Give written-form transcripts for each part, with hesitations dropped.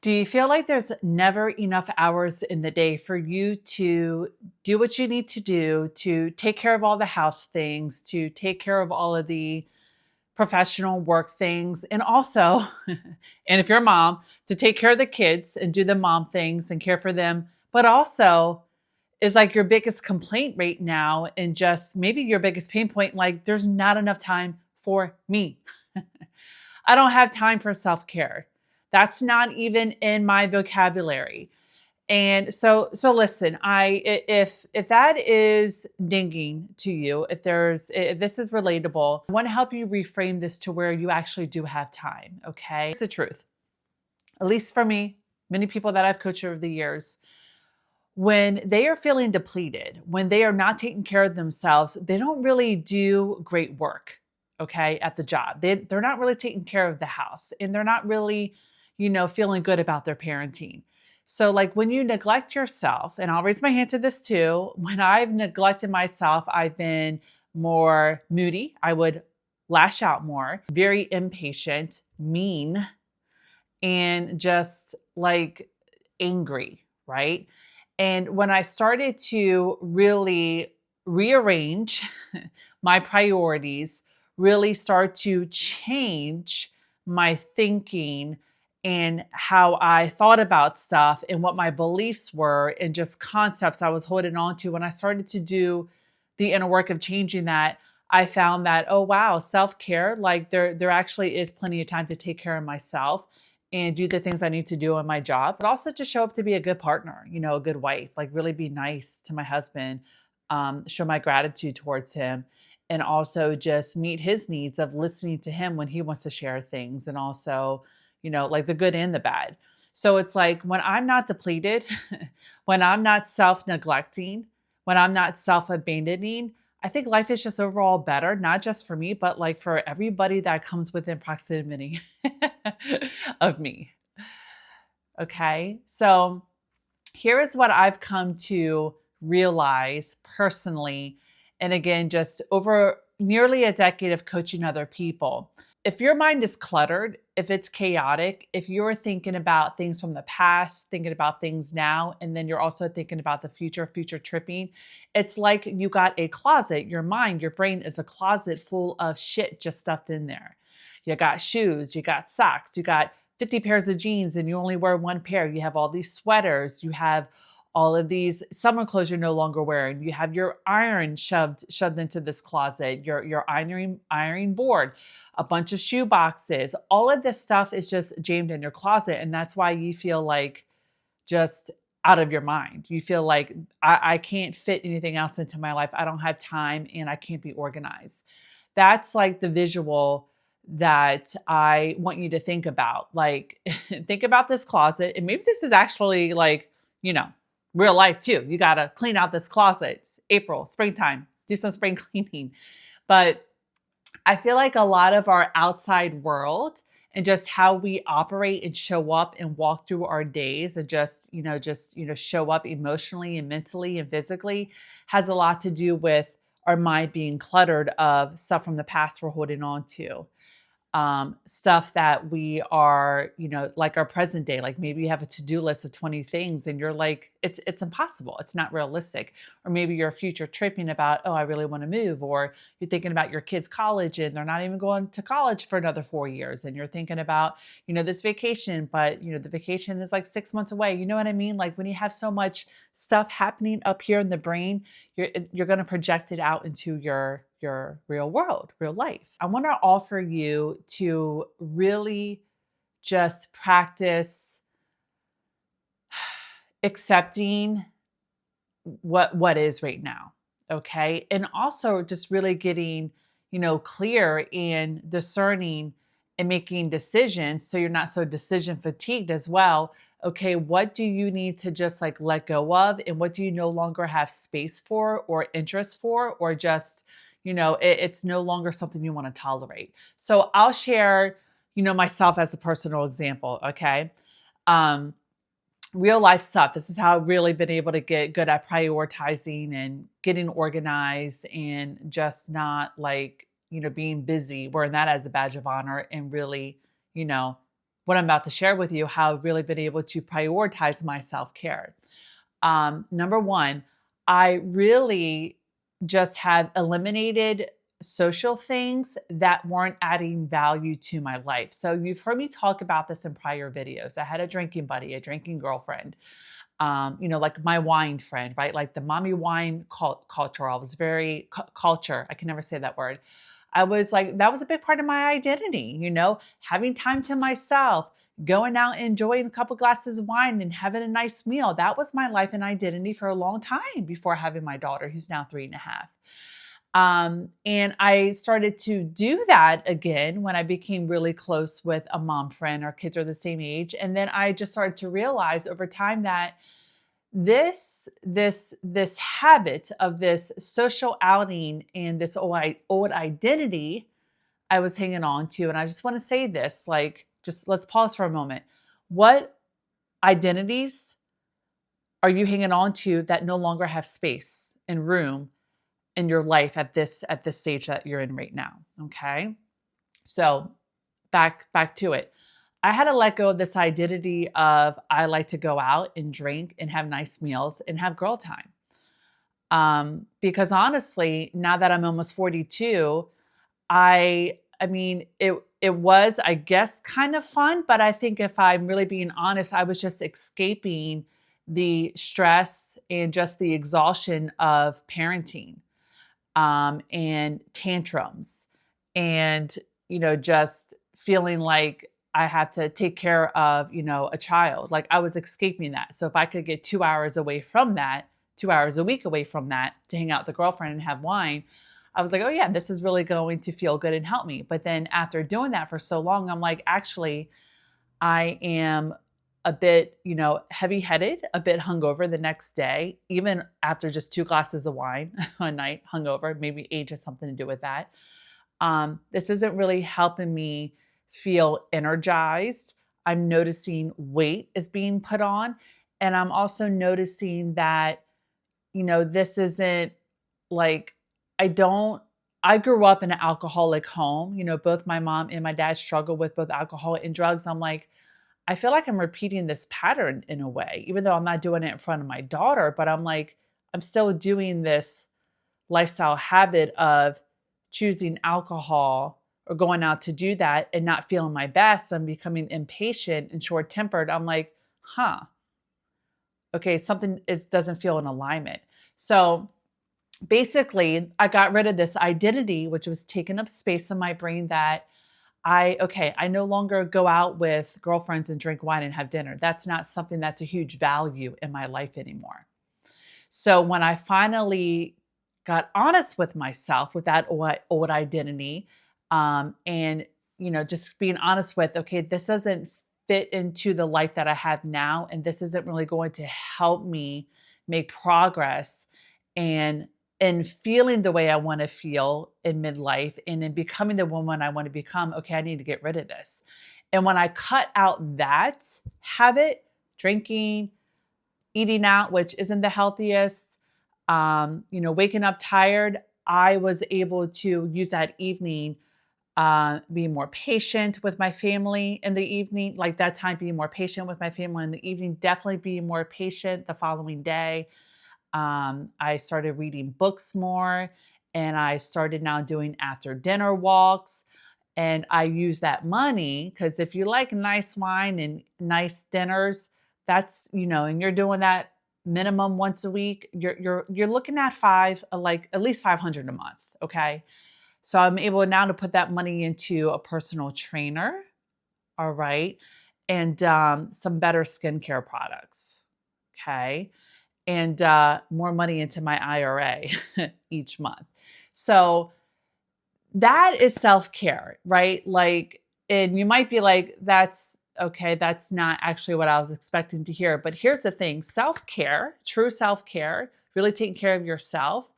Do you feel like there's never enough hours in the day for you to do what you need to do to take care of all the house things, to take care of all of the professional work things, and also, and if you're a mom, to take care of the kids and do the mom things and care for them, but also is like your biggest complaint right now and just maybe your biggest pain point, like there's not enough time for me. I don't have time for self-care. That's not even in my vocabulary. And so listen, if that is dinging to you, if this is relatable, I want to help you reframe this to where you actually do have time, okay? It's the truth. At least for me, many people that I've coached over the years, when they are feeling depleted, when they are not taking care of themselves, they don't really do great work, okay, at the job. They're not really taking care of the house, and they're not really, feeling good about their parenting. So, like when you neglect yourself, and I'll raise my hand to this too, when I've neglected myself, I've been more moody. I would lash out more, very impatient, mean, and just like angry, right? And when I started to really rearrange my priorities, really start to change my thinking and how I thought about stuff and what my beliefs were and just concepts I was holding on to, when I started to do the inner work of changing that, I found that, oh wow, self-care, like there actually is plenty of time to take care of myself and do the things I need to do on my job, but also to show up to be a good partner, a good wife, like really be nice to my husband, show my gratitude towards him, and also just meet his needs of listening to him when he wants to share things, and also, like the good and the bad. So it's like when I'm not depleted, when I'm not self neglecting, when I'm not self abandoning, I think life is just overall better, not just for me, but like for everybody that comes within proximity of me. Okay. So here is what I've come to realize personally. And again, just over nearly a decade of coaching other people. If your mind is cluttered, if it's chaotic, if you're thinking about things from the past, thinking about things now, and then you're also thinking about the future tripping, it's like you got a closet. Your mind, your brain is a closet full of shit just stuffed in there. You got shoes, you got socks, you got 50 pairs of jeans and you only wear one pair. You have all these sweaters, you have all of these summer clothes you're no longer wearing. You have your iron shoved into this closet, your ironing board, a bunch of shoe boxes. All of this stuff is just jammed in your closet. And that's why you feel like just out of your mind. You feel like I can't fit anything else into my life. I don't have time and I can't be organized. That's like the visual that I want you to think about. Like, think about this closet. And maybe this is actually like, real life too. You got to clean out this closet. It's April, springtime, do some spring cleaning. But I feel like a lot of our outside world and just how we operate and show up and walk through our days and just show up emotionally and mentally and physically has a lot to do with our mind being cluttered of stuff from the past we're holding on to. Stuff that we are, like our present day, like maybe you have a to-do list of 20 things and you're like, it's impossible. It's not realistic. Or maybe you're future tripping about, oh, I really want to move. Or you're thinking about your kids' college and they're not even going to college for another 4 years. And you're thinking about, this vacation, but the vacation is like 6 months away. You know what I mean? Like when you have so much stuff happening up here in the brain, you're going to project it out into your real world, real life. I want to offer you to really just practice accepting what is right now. Okay. And also just really getting, clear and discerning and making decisions so you're not so decision fatigued as well. Okay, what do you need to just like let go of, and what do you no longer have space for or interest for, or just it's no longer something you want to tolerate. So I'll share, myself as a personal example. Okay. Real life stuff. This is how I've really been able to get good at prioritizing and getting organized and just not like, being busy, wearing that as a badge of honor and really, what I'm about to share with you, how I've really been able to prioritize my self-care. Number one, I really just have eliminated social things that weren't adding value to my life. So you've heard me talk about this in prior videos. I had a drinking buddy, a drinking girlfriend, like my wine friend, right? Like the mommy wine culture. I was very culture. I can never say that word. I was like, that was a big part of my identity, having time to myself, going out, enjoying a couple glasses of wine and having a nice meal. That was my life and identity for a long time before having my daughter, who's now 3.5. And I started to do that again when I became really close with a mom friend. Our kids are the same age. And then I just started to realize over time that this habit of this social outing and this old identity I was hanging on to. And I just want to say this, like, just let's pause for a moment. What identities are you hanging on to that no longer have space and room in your life at this stage that you're in right now? Okay. So back to it. I had to let go of this identity of I like to go out and drink and have nice meals and have girl time. Because honestly, now that I'm almost 42, I mean, it was, I guess, kind of fun, but I think if I'm really being honest, I was just escaping the stress and just the exhaustion of parenting, and tantrums, and just feeling like I have to take care of a child. Like I was escaping that. So if I could get 2 hours away from that, 2 hours a week away from that, to hang out with the girlfriend and have wine, I was like, oh yeah, this is really going to feel good and help me. But then after doing that for so long, I'm like, actually, I am a bit, heavy headed, a bit hungover the next day, even after just 2 glasses of wine a night, hungover. Maybe age has something to do with that. This isn't really helping me feel energized. I'm noticing weight is being put on. And I'm also noticing that, this isn't like, I grew up in an alcoholic home. Both my mom and my dad struggled with both alcohol and drugs. I'm like, I feel like I'm repeating this pattern in a way, even though I'm not doing it in front of my daughter, but I'm like, I'm still doing this lifestyle habit of choosing alcohol or going out to do that and not feeling my best. I'm becoming impatient and short tempered. I'm like, okay, something doesn't feel in alignment. So basically, I got rid of this identity, which was taking up space in my brain, that I no longer go out with girlfriends and drink wine and have dinner. That's not something that's a huge value in my life anymore. So when I finally got honest with myself with that old identity, and just being honest with, okay, this doesn't fit into the life that I have now, and this isn't really going to help me make progress and feeling the way I want to feel in midlife and in becoming the woman I want to become. Okay, I need to get rid of this. And when I cut out that habit, drinking, eating out, which isn't the healthiest, waking up tired, I was able to use that evening, be more patient with my family in the evening, like that time, being more patient with my family in the evening, definitely being more patient the following day. I started reading books more, and I started now doing after dinner walks. And I use that money because if you like nice wine and nice dinners, that's, and you're doing that minimum once a week, you're looking at like at least 500 a month. Okay. So I'm able now to put that money into a personal trainer. All right. And some better skincare products. Okay. And more money into my IRA each month. So that is self-care, right? Like, and you might be like, that's okay, that's not actually what I was expecting to hear. But here's the thing, self-care, true self-care, really taking care of yourself,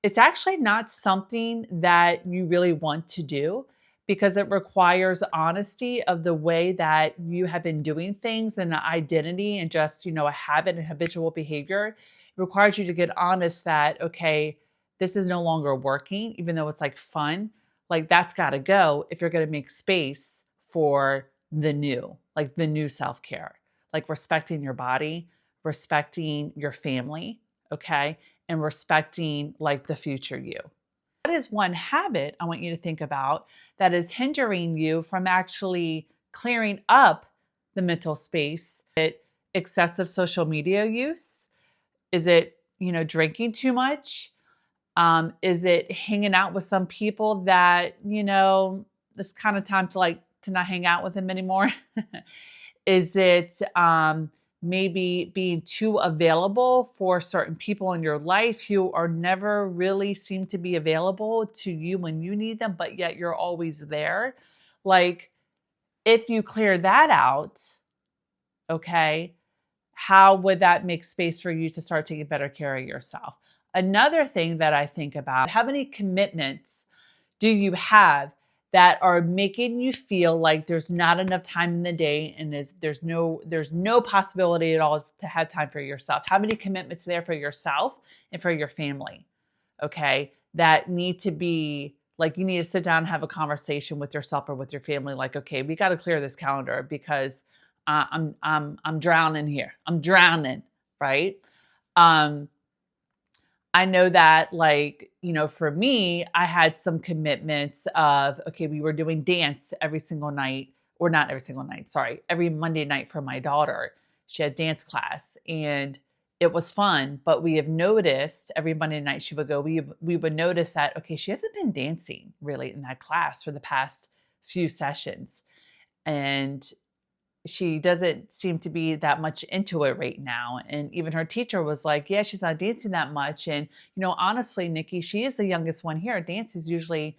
it's actually not something that you really want to do because it requires honesty of the way that you have been doing things and an identity and just, a habit and habitual behavior. It requires you to get honest that, okay, this is no longer working, even though it's like fun. Like that's got to go if you're going to make space for the new self-care, like respecting your body, respecting your family, okay? And respecting like the future you. What is one habit I want you to think about that is hindering you from actually clearing up the mental space? Is it excessive social media use? Is it, drinking too much? Is it hanging out with some people that, it's kind of time to to not hang out with them anymore? Is it maybe being too available for certain people in your life who are never really seem to be available to you when you need them, but yet you're always there? Like, if you clear that out, okay, how would that make space for you to start taking better care of yourself? Another thing that I think about, how many commitments do you have that are making you feel like there's not enough time in the day and there's no possibility at all to have time for yourself? How many commitments there for yourself and for your family? Okay, that need to be like, you need to sit down and have a conversation with yourself or with your family. Like, okay, we got to clear this calendar because I'm drowning here. I'm drowning, right? Um, I know that, for me, I had some commitments of, okay, we were doing dance every single night, or not every single night, sorry, every Monday night for my daughter. She had dance class and it was fun, but we have noticed every Monday night she would go, we would notice that, okay, she hasn't been dancing really in that class for the past few sessions. And she doesn't seem to be that much into it right now. And even her teacher was like, yeah, she's not dancing that much. And, honestly, Nikki, she is the youngest one here. Dance is usually,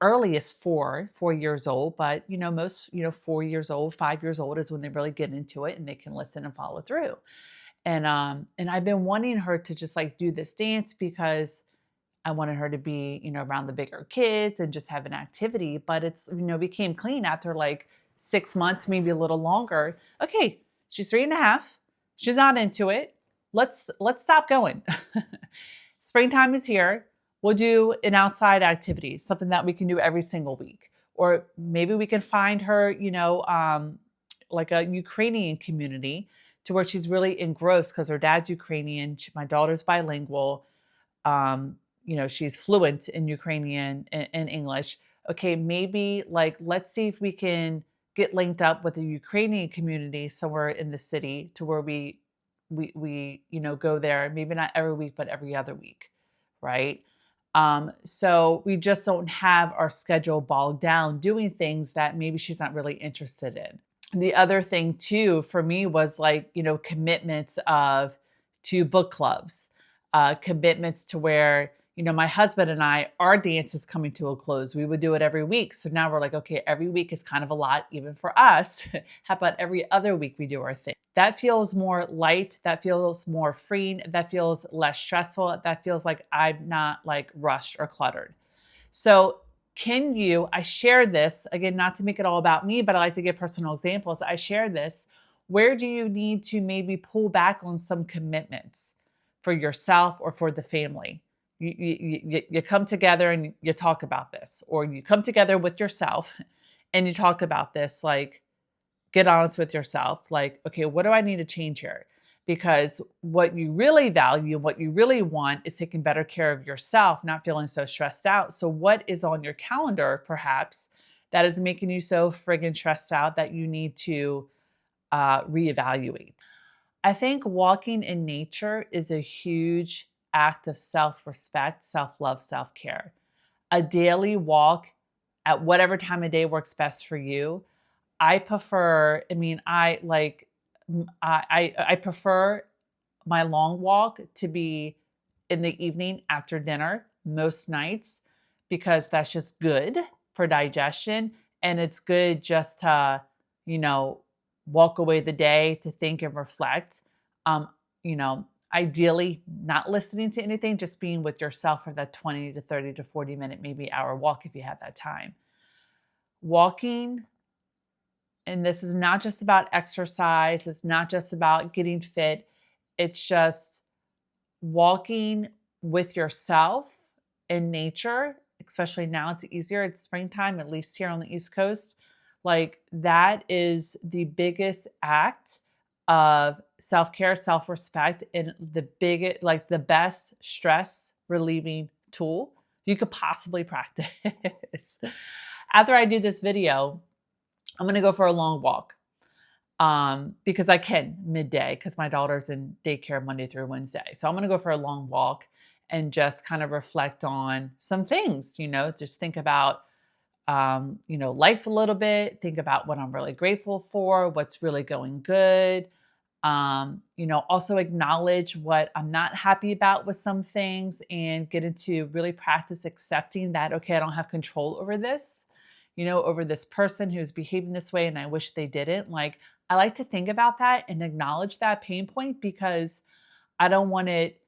earliest 4 years old, but, most, 4 years old, 5 years old is when they really get into it and they can listen and follow through. And I've been wanting her to just like do this dance because I wanted her to be, around the bigger kids and just have an activity. But it's, became clean after like 6 months, maybe a little longer. Okay, she's 3.5. She's not into it. Let's stop going. Springtime is here. We'll do an outside activity, something that we can do every single week. Or maybe we can find her, like a Ukrainian community to where she's really engrossed because her dad's Ukrainian. My daughter's bilingual. She's fluent in Ukrainian and English. Okay, maybe let's see if we can get linked up with the Ukrainian community somewhere in the city to where we go there, maybe not every week, but every other week, right? So we just don't have our schedule bogged down doing things that maybe she's not really interested in. The other thing too for me was commitments to book clubs, commitments to where my husband and our dance is coming to a close. We would do it every week. So now we're like, okay, every week is kind of a lot, even for us. How about every other week we do our thing? That feels more light. That feels more freeing. That feels less stressful. That feels like I'm not like rushed or cluttered. So I share this, again, not to make it all about me, but I like to give personal examples. I share this. Where do you need to maybe pull back on some commitments for yourself or for the family? You come together and you talk about this, or you come together with yourself and you talk about this, like, get honest with yourself. Like, okay, what do I need to change here? Because what you really value, what you really want is taking better care of yourself, not feeling so stressed out. So what is on your calendar, perhaps, that is making you so friggin' stressed out that you need to reevaluate? I think walking in nature is a huge act of self-respect, self-love, self-care. A daily walk at whatever time of day works best for you. I prefer, I prefer my long walk to be in the evening after dinner most nights, because that's just good for digestion. And it's good just to, you know, walk away the day to think and reflect. Um, Ideally not listening to anything, just being with yourself for that 20 to 30 to 40 minute, maybe hour walk if you have that time. Walking, and this is not just about exercise, it's not just about getting fit, it's just walking with yourself in nature, especially now it's easier. It's springtime, at least here on the East Coast. Like that is the biggest act of self-care, self-respect, and the best stress relieving tool you could possibly practice. After I do this video, I'm going to go for a long walk. Because I can midday because my daughter's in daycare Monday through Wednesday. So I'm going to go for a long walk and just kind of reflect on some things, just think about, life a little bit, think about what I'm really grateful for, what's really going good. Also acknowledge what I'm not happy about with some things and get into really practice accepting that, okay, I don't have control over this, over this person who's behaving this way and I wish they didn't. Like, I like to think about that and acknowledge that pain point because I don't want it,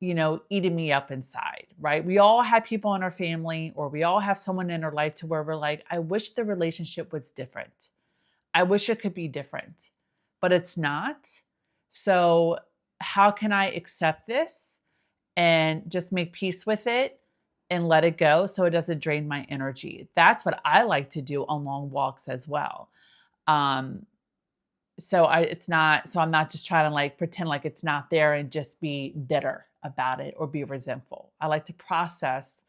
eating me up inside, right? We all have people in our family or we all have someone in our life to where we're like, I wish the relationship was different. I wish it could be different, but it's not. So, how can I accept this and just make peace with it and let it go so it doesn't drain my energy? That's what I like to do on long walks as well. So I'm not just trying to like pretend like it's not there and just be bitter about it or be resentful. I like to process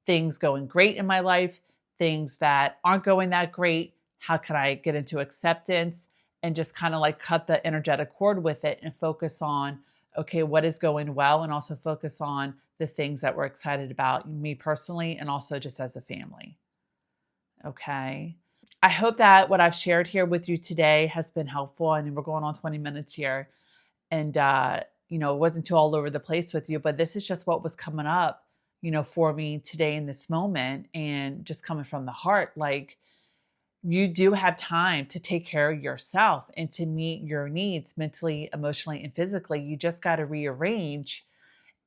things going great in my life, things that aren't going that great. How can I get into acceptance and just kind of like cut the energetic cord with it and focus on, okay, what is going well? And also focus on the things that we're excited about, me personally, and also just as a family. Okay. I hope that what I've shared here with you today has been helpful. I mean, we're going on 20 minutes here. And, it wasn't too all over the place with you, but this is just what was coming up, for me today in this moment and just coming from the heart. Like, you do have time to take care of yourself and to meet your needs mentally, emotionally, and physically. You just got to rearrange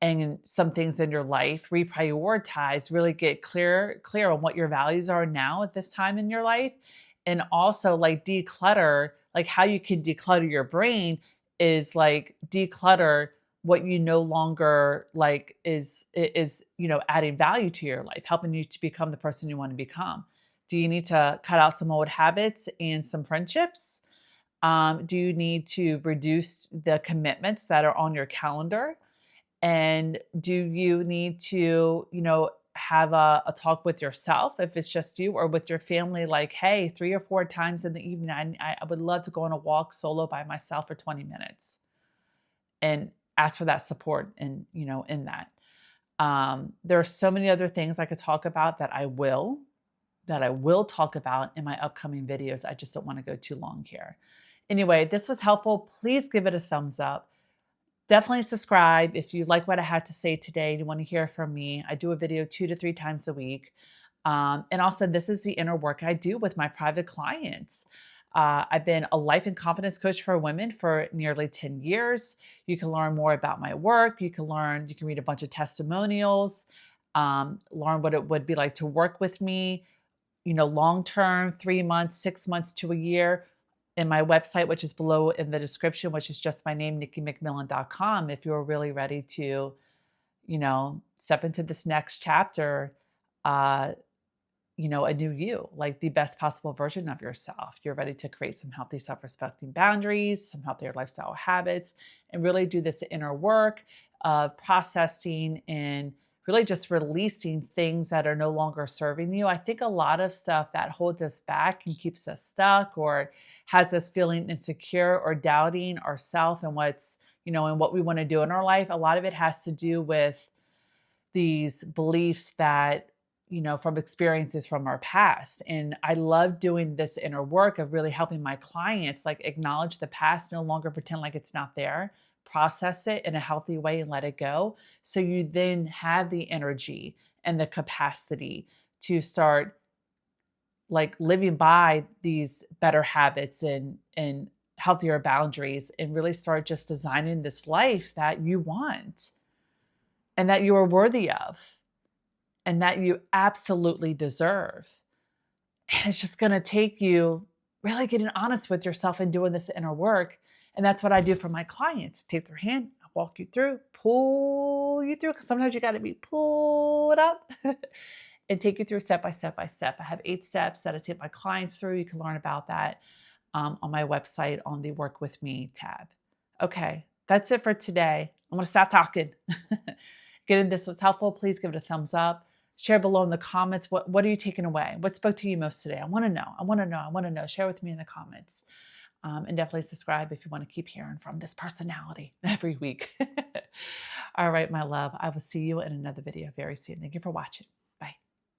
and some things in your life, reprioritize, really get clear on what your values are now at this time in your life. And also like declutter, like how you can declutter your brain is like declutter what you no longer like is, adding value to your life, helping you to become the person you want to become. Do you need to cut out some old habits and some friendships? Do you need to reduce the commitments that are on your calendar? And do you need to, have a talk with yourself if it's just you or with your family? Like, hey, 3 or 4 times in the evening, I would love to go on a walk solo by myself for 20 minutes and ask for that support and, in that. There are so many other things I could talk about that I will talk about in my upcoming videos. I just don't want to go too long here. Anyway, this was helpful. Please give it a thumbs up. Definitely subscribe if you like what I had to say today and you want to hear from me. I do a video 2 to 3 times a week. And also, this is the inner work I do with my private clients. I've been a life and confidence coach for women for nearly 10 years. You can learn more about my work. You can read a bunch of testimonials, learn what it would be like to work with me, long term, 3 months, 6 months to a year. In my website, which is below in the description, which is just my name, NikkiMcMillan.com. If you're really ready to, step into this next chapter, a new you, like the best possible version of yourself. You're ready to create some healthy, self-respecting boundaries, some healthier lifestyle habits, and really do this inner work of processing and really just releasing things that are no longer serving you. I think a lot of stuff that holds us back and keeps us stuck or has us feeling insecure or doubting ourselves and what's, and what we want to do in our life. A lot of it has to do with these beliefs that, from experiences from our past. And I love doing this inner work of really helping my clients like acknowledge the past, no longer pretend like it's not there, process it in a healthy way and let it go. So you then have the energy and the capacity to start like living by these better habits and healthier boundaries and really start just designing this life that you want and that you are worthy of and that you absolutely deserve. And it's just going to take you really getting honest with yourself and doing this inner work. And that's what I do for my clients. Take their hand, I walk you through, pull you through, because sometimes you got to be pulled up and take you through step by step by step. I have 8 steps that I take my clients through. You can learn about that on my website on the Work With Me tab. Okay, that's it for today. I'm going to stop talking. Get in this was helpful. Please give it a thumbs up. Share below in the comments. What are you taking away? What spoke to you most today? I want to know. I want to know. I want to know. Share with me in the comments. And definitely subscribe if you want to keep hearing from this personality every week. All right, my love. I will see you in another video very soon. Thank you for watching.